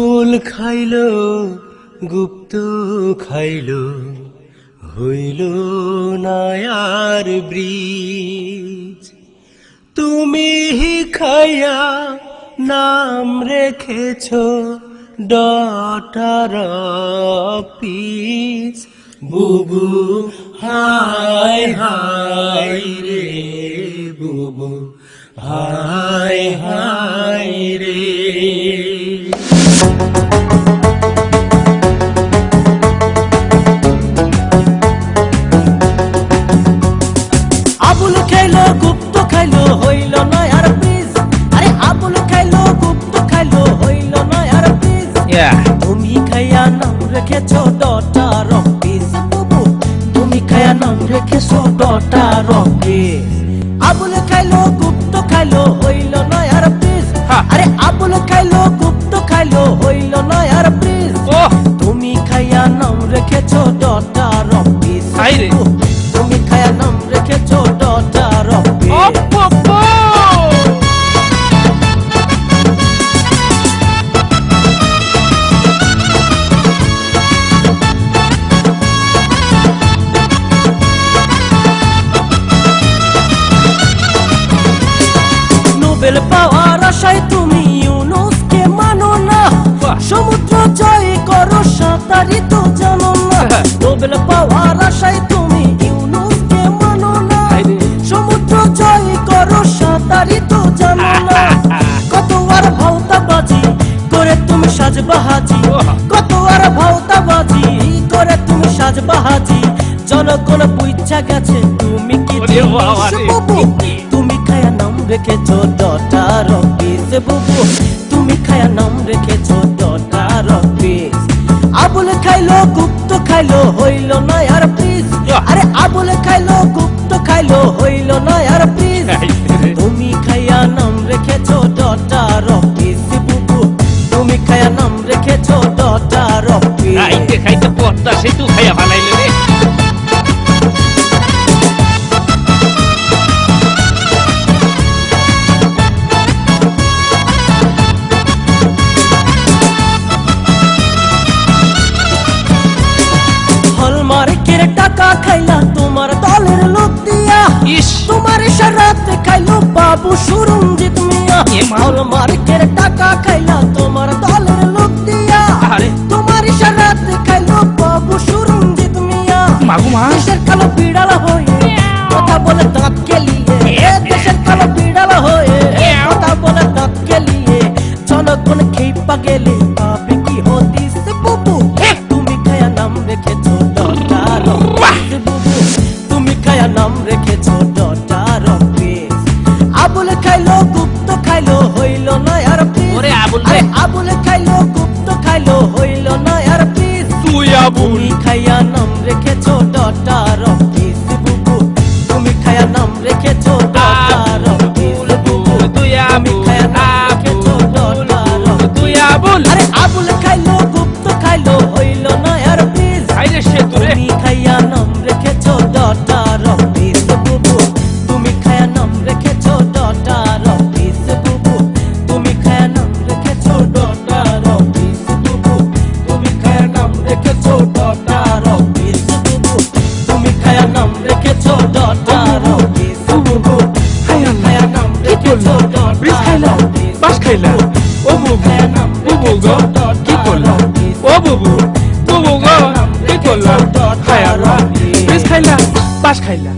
আবুল খাইলো গুপ্ত খাইলো হইল নায়ার ব্রিজ। তুমি খাইয়া নাম রেখেছ ডটার পিস। বুবু হায় হায় রে বুবু হায় হায় রে। আবুল খাইলো গুপ্ত খাইলো হইল নয়ার পিস। আরে আবুল খাইলো গুপ্ত খাইলো হইল নয়ার পিস। তুমি খাইয়া নাম রেখেছো ডটার পিস। বুবু তুমি খাইয়া নাম রেখেছো ডটার পিস। আবুল খাইলো গুপ্ত খাইলো হইল নয়ার পিস। আরে আবুল খাইলো গুপ্ত খাইলো হইল নয়ার পিস। তুমি খাইয়া নাম রেখেছো ডটার পিস। তুমি খাইয়া নাম রেখেছো ডটার পিস। নোবেল পাওয়ার আশায় তুমি ইউনুসকে মানো না। সমুদ্র জয় করো সাঁতারি তো জানো না। নোবেল পাওয়ার আশায় তুমি ইউনুসকে মানো না। সমুদ্র জয় করো সাঁতারি তো জানো না। কত আর ভাওতাবাজি করে তুমি সাজবাহাজি। কত আর ভাওতাবাজি করে তুমি সাজবাহাজি। জনগণ বুঝা গেছে তুমি কি তুমি খায়া নাম রেখেছো ডটার পিস। বুবু তুমি খায়া নাম রেখেছো ডটার পিস। আবুল খাইলো গুপ্ত খাইলো হইল নয়ার পিস। আরে আবুল খাইলো গুপ্ত খাইলো হইল নয়ার পিস। তুমি খায়া নাম রেখেছো ডটার পিস। বুবু তুমি খায়া নাম রেখেছো ডটার পিস। খাইতে খাইতে পথটা সেতু খাইয়া ভালাইলে রে। হলমার্কের টাকা খাইলা তোমার দলের লোক দিয়া। তোমার ইশারাতে খাইলো বাবু সুরঞ্জিত মিয়া। হলমার্কের টাকা খাইলা তোমার দলের লোক দিয়া। তোমার ইশারাতে খাইলো বাবু সুরঞ্জিত মিয়া। দেশের কালো বিড়াল হয়ে কথা বলে দাঁত কেলিয়ে। দেশের কালো বিড়াল হয়ে কথা বলে দাঁত কেলিয়ে। জনগণ খেপা গেলে পাবে কি হদিস। বুবু তুমি খায়া নাম রেখেছো ডটার পিস। বুবু তুমি খায়া নাম রেখেছো ডটার পিস। আবুল খাইলো গুপ্ত খাইলো হইল নয়ার পিস। ওরে আবুল আরে আবুল খাইলো গুপ্ত খাইলো হইল নয়ার পিস। তুই আবুল তুমি খায়া নাম রেখেছো ডটার পিস। বুবু তুমি খায়া নাম রেখেছো ডটার পিস। বুবু তুই তুমি খায়া নাম রেখেছো ডটার তুই আবুল। আরে আবুল খাইলো গুপ্ত খাইলো হইল নয়ার পিস। আইরে সেতু রে। তুমি খাইয়া নাম রেখেছো ডটার পিস। বুবু তুমি খায়া নাম রেখেছো ডটার পিস। বুবু তুমি খায়া নাম রেখেছো ডটার পিস। বুবু তুমি খায়া নাম রেখেছো ডটার পিস। বুবু তুমি খায়া নাম রেখেছো ডটার পিস। বুবু তুমি খায়া নাম রেখেছো ডটার পিস। বাস খাইলা ও বুবু বুবু গো কি করলা ও বুবু বুবু গো কি করলা খায়া বিষ খাইলা বাস খাইলা।